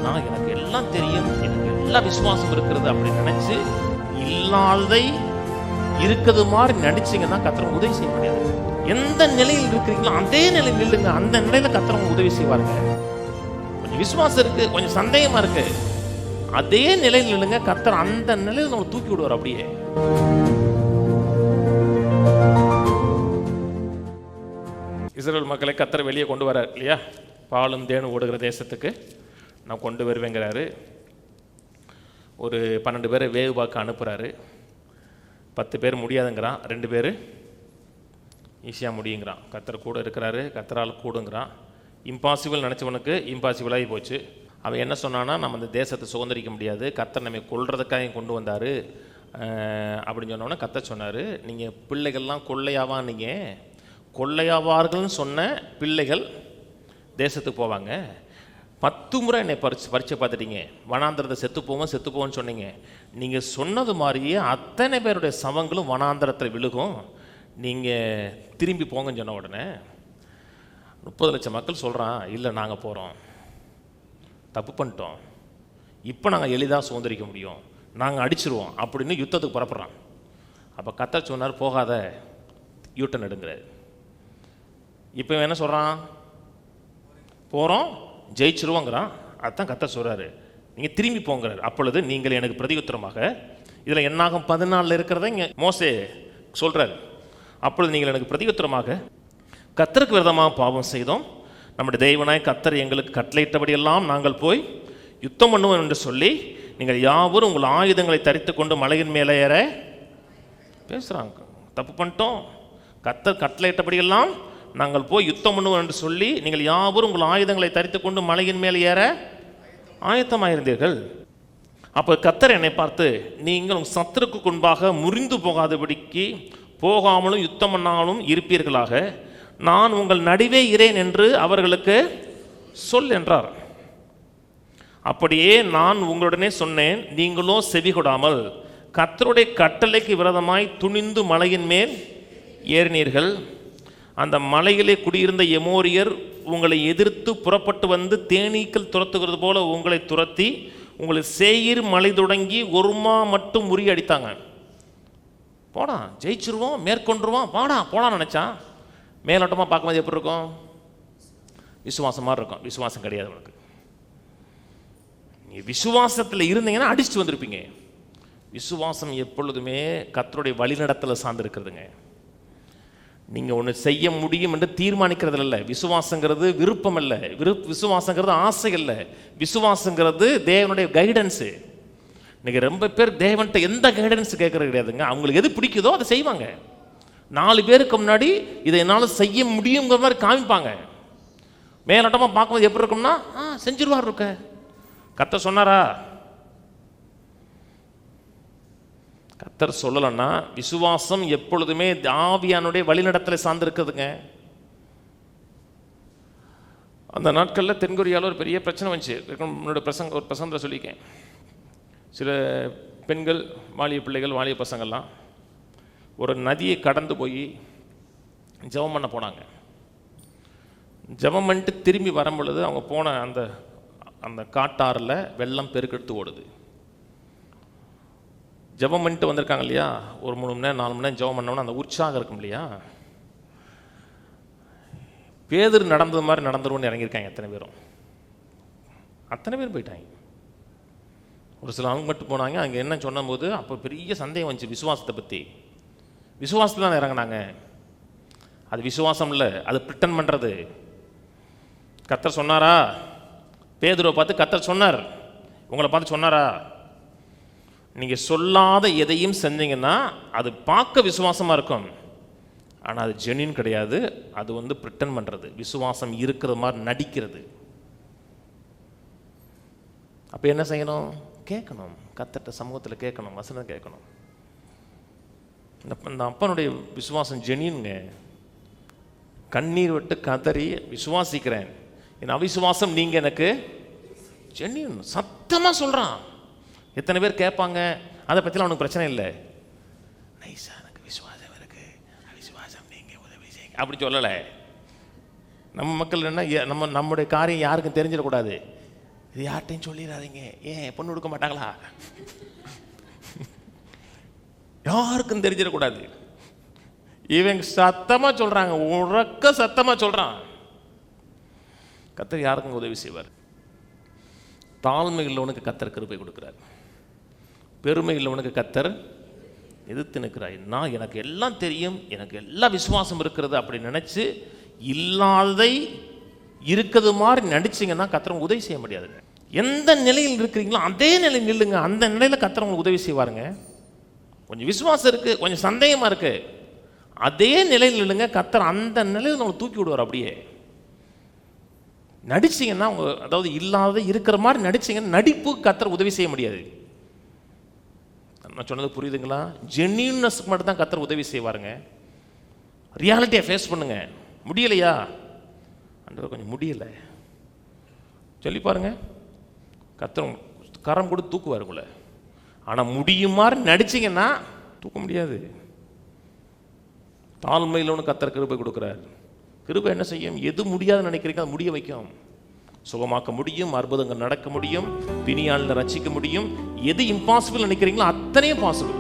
நான் எனக்கு எல்லாம் தெரியும், எனக்கு எல்லா விசுவாசம் இருக்கிறது அப்படின்னு நினைச்சு இல்லாததை இருக்கிறது மாதிரி நடிச்சிங்கன்னா கர்த்தர் உதவி செய்ய முடியாது. எந்த நிலையில் இருக்கிறீங்களோ அதே நிலையில் நில்லுங்க. அந்த நிலையில கர்த்தர் உதவி செய்வாருங்க. கொஞ்சம் விசுவாசம் இருக்கு, கொஞ்சம் சந்தேகமா இருக்கு, அதே நிலையில் நில்லுங்க. கர்த்தர் அந்த நிலையில நம்ம தூக்கி விடுவார். அப்படியே இஸ்ரவேல் மக்களை கர்த்தர் வெளியே கொண்டு வரார் இல்லையா? பாலும் தேனும் ஓடுகிற தேசத்துக்கு நான் கொண்டு வருவேங்கிறாரு. ஒரு 12 பேரை வேவு பார்க்க அனுப்புகிறாரு. 10 பேர் முடியாதுங்கிறான், 2 பேர் ஈஸியாக முடியுங்கிறான். கர்த்தர் கூட இருக்கிறாரு, கர்த்தரால் கூடுங்கிறான். இம்பாசிபிள் நினச்சவனுக்கு இம்பாசிபிளாகி போச்சு. அவன் என்ன சொன்னான்னா, நம்ம இந்த தேசத்தை சுதந்திரிக்க முடியாது, கர்த்தர் நம்ம கொள்றதுக்காக கொண்டு வந்தார் அப்படின்னு சொன்னோன்னே கர்த்தர் சொன்னார், நீங்கள் பிள்ளைகள்லாம் கொள்ளையாவான்னீங்க, கொள்ளையாவார்கள்னு சொன்ன பிள்ளைகள் தேசத்துக்கு போவாங்க. 10 முறை என்னை பரிச்சை பார்த்துட்டீங்க, வனாந்திரத்தை செத்து போவோன்னு சொன்னீங்க. நீங்கள் சொன்னது மாதிரியே அத்தனை பேருடைய சவங்களும் வனாந்திரத்தில் விழுகும், நீங்கள் திரும்பி போங்கன்னு சொன்ன உடனே 30 லட்சம் மக்கள் சொல்கிறான், இல்லை நாங்கள் போகிறோம், தப்பு பண்ணிட்டோம், இப்போ நாங்கள் எளிதாக சுதந்திரிக்க முடியும், நாங்கள் அடிச்சிருவோம் அப்படின்னு யுத்தத்துக்கு புறப்படுறான். அப்போ கர்த்தர் சொன்னார், போகாத, யூட்டன் எடுங்கிறார். இப்போ என்ன சொல்கிறான், போகிறோம் ஜெயிச்சிருவோங்கிறான். அதுதான் கர்த்தர் சொல்கிறாரு, நீங்கள் திரும்பி போங்கிறார். அப்பொழுது நீங்கள் எனக்கு பிரதியுத்தரமாக, இதில் என்னாகும் 14 இருக்கிறத இங்கே மோசே சொல்கிறார். அப்பொழுது நீங்கள் எனக்கு பிரதியுத்தரமாக, கர்த்தருக்கு விரோதமாக பாவம் செய்தோம், நம்முடைய தெய்வனாய் கர்த்தர் எங்களுக்கு கட்டளையிட்டபடியெல்லாம் நாங்கள் போய் யுத்தம் பண்ணுவோம் என்று சொல்லி நீங்கள் யாவரும் உங்கள் ஆயுதங்களை தரித்து கொண்டு மலையின் மேலே ஏற பேசுகிறாங்க. தப்பு பண்ணிட்டோம், கர்த்தர் கட்டளையிட்டபடியெல்லாம் நாங்கள் போய் யுத்தம் பண்ணுவோம் என்று சொல்லி நீங்கள் யாவரும் உங்கள் ஆயுதங்களை தரித்து கொண்டு மலையின் மேல் ஏற ஆயத்தமாயிருந்தீர்கள். அப்போ கர்த்தர் என்னை பார்த்து, நீங்கள் உங்கள் சத்துருக்கு முன்பாக முறிந்து போகாதபடிக்கு போகாமலும் யுத்தம் பண்ணாலும் இருப்பீர்களாக, நான் உங்கள் நடுவே இரேன் என்று அவர்களுக்கு சொல் என்றார். அப்படியே நான் உங்களுடனே சொன்னேன், நீங்களோ செவி கொடாமல் கர்த்தருடைய கட்டளைக்கு விரோதமாய் துணிந்து மலையின் மேல் ஏறினீர்கள். அந்த மலையிலே குடியிருந்த எமோரியர் உங்களை எதிர்த்து புறப்பட்டு வந்து தேனீக்கள் துரத்துகிறது போல உங்களை துரத்தி உங்களை சேயீர் மலை தொடங்கி ஒருமா மட்டும் முறியடித்தாங்க. போடா ஜெயிச்சிருவோம், மேற்கொண்டுருவோம், போடான்னு நினச்சான். மேலோட்டமாக பார்க்கும்போது எப்படி இருக்கும்? விசுவாசம் மாதிரி இருக்கும். விசுவாசம் கிடையாது உனக்கு. நீ விசுவாசத்தில் இருந்தீங்கன்னா அடிச்சுட்டு வந்திருப்பீங்க. விசுவாசம் எப்பொழுதுமே கர்த்தருடைய வழிநடத்தல சார்ந்து இருக்கிறதுங்க. நீங்கள் ஒன்று செய்ய முடியும் என்று தீர்மானிக்கிறது இல்லை. விசுவாசங்கிறது விருப்பம் இல்லை, விசுவாசங்கிறது ஆசை இல்லை, விசுவாசங்கிறது தேவனுடைய கைடன்ஸு. இன்றைக்கி ரொம்ப பேர் தேவன்கிட்ட எந்த கைடன்ஸ் கேட்குறது கிடையாதுங்க. அவங்களுக்கு எது பிடிக்குதோ அதை செய்வாங்க. 4 பேருக்கு முன்னாடி இதை என்னால் செய்ய முடியுங்கிற மாதிரி காமிப்பாங்க. மேலோட்டமாக பார்க்கும்போது எப்படி இருக்கும்னா, செஞ்சிருவார் இருக்க. கர்த்தர் சொன்னாரா? கர்த்தர் சொல்லலைன்னா விசுவாசம் எப்பொழுதுமே ஆவியானுடைய வழிநடத்தலை சார்ந்திருக்குதுங்க. அந்த நாட்களில் தென்கொரியாவில் ஒரு பெரிய பிரச்சனை வந்துச்சு. முன்னோட ஒரு பிரசங்கத்தில் சொல்லியிருக்கேன். சில பெண்கள், வாலிய பிள்ளைகள், வாலிய பசங்கள்லாம் ஒரு நதியை கடந்து போய் ஜெபம் பண்ண போனாங்க. ஜெபம் பண்ணிட்டு திரும்பி வரும் பொழுது அவங்க போன அந்த காட்டாறில் வெள்ளம் பெருக்கெடுத்து ஓடுது. ஜெபம் பண்ணிட்டு வந்திருக்காங்க இல்லையா, ஒரு 3 மணி நேரம் 4 மணி நேரம் ஜெபம் பண்ணோன்னா அந்த உற்சாகம் இருக்கும் இல்லையா. பேதுரு நடந்தது மாதிரி நடந்துருவோன்னு இறங்கியிருக்காங்க. அத்தனை பேரும் போயிட்டாங்க. ஒரு சில அவங்க மட்டும் போனாங்க. அங்கே என்ன சொன்னபோது அப்போ பெரிய சந்தேகம் வந்துச்சு விசுவாசத்தை பற்றி. விசுவாசத்தில் தான் இறங்கினாங்க. அது விசுவாசம் இல்லை, அது பிரிட்டன் பண்ணுறது. கர்த்தர் சொன்னாரா? பேதுருவை பார்த்து கர்த்தர் சொன்னார். உங்களை பார்த்து சொன்னாரா? நீங்கள் சொல்லாத எதையும் செஞ்சீங்கன்னா அது பார்க்க விசுவாசமாக இருக்கும், ஆனால் அது ஜென்யூன் கிடையாது. அது பிரிட்டன் பண்ணுறது, விசுவாசம் இருக்கிற மாதிரி நடிக்கிறது. அப்போ என்ன செய்யணும்? கேட்கணும், கர்த்தர்ட்ட சமூகத்தில் கேட்கணும், வசனம் கேட்கணும். இந்த அப்பனுடைய விசுவாசம் ஜென்யூனுங்க. கண்ணீர் விட்டு கதறி விசுவாசிக்கிறேன், என் அவிசுவாசம் நீங்கள் எனக்கு ஜென்யூன் சத்தமாக சொல்கிறான். எத்தனை பேர் கேட்பாங்க, அதை பற்றிலாம் அவனுக்கு பிரச்சனை இல்லை. நைஸா எனக்கு விசுவாசம் இருக்கு, அவிசுவாசம் நீங்கள் உதவி செய்யுங்க அப்படி சொல்லலை. நம்ம மக்கள் என்ன, நம்முடைய காரியம் யாருக்கும் தெரிஞ்சிடக்கூடாது. இது யார்கிட்டையும் சொல்லிடாதீங்க. ஏன் பொண்ணு கொடுக்க மாட்டாங்களா? யாருக்கும் தெரிஞ்சிடக்கூடாது. இவங்க சத்தமா சொல்றாங்க, உறக்க சத்தமா சொல்றான். கர்த்தர் யாருக்கும் உதவி செய்வார். தாழ்மை உள்ளவனுக்கு கர்த்தர் கிருபை கொடுக்கிறார். பெருமை உள்ளவனுக்கு கர்த்தர் எதிர்த்து நிற்கிறார். நான் எனக்கு எல்லாம் தெரியும், எனக்கு எல்லா விசுவாசம் இருக்கிறது அப்படி நினைச்சு இல்லாததை இருக்கிறது மாதிரி நடிச்சிங்கன்னா கர்த்தர் உதவி செய்ய முடியாதுங்க. எந்த நிலையில் இருக்கிறீங்களோ அதே நிலையில் நில்லுங்க. அந்த நிலையில் கர்த்தர் உங்களுக்கு உதவி செய்வாருங்க. கொஞ்சம் விசுவாசம் இருக்கு, கொஞ்சம் சந்தேகமா இருக்கு, அதே நிலையில் நில்லுங்க. கர்த்தர் அந்த நிலையில் நம்மளை தூக்கி விடுவார். அப்படியே நடிச்சிங்கன்னா உங்க, அதாவது இல்லாத இருக்கிற மாதிரி நடிச்சிங்கன்னா நடிப்பு கர்த்தர் உதவி செய்ய முடியாது. நான் சொன்னது புரியுதுங்களா? ஜென்யூன்னஸ்க்கு மட்டும் தான் கர்த்தர் உதவி செய்வாருங்க. ரியாலிட்டியை ஃபேஸ் பண்ணுங்க. முடியலையா? ஆண்டவர் கொஞ்சம் முடியல சொல்லி பாருங்க, கர்த்தர் கரம் கூட தூக்குவார் உங்களை. ஆனால் முடியுமாறு நடிச்சிங்கன்னா தூக்க முடியாது. தாழ்மையில் ஒன்று கர்த்தர் கிருபை கொடுக்குறார். கிருபை என்ன செய்யும்? எது முடியாதுன்னு நினைக்கிறீங்க அது முடிய வைக்கும். சுகமாக்க முடியும், அற்புதங்கள் நடக்க முடியும், பிணியாளில் ரட்சிக்க முடியும். எது இம்பாசிபிள் நினைக்கிறீங்களோ அத்தனையும் பாசிபிள்.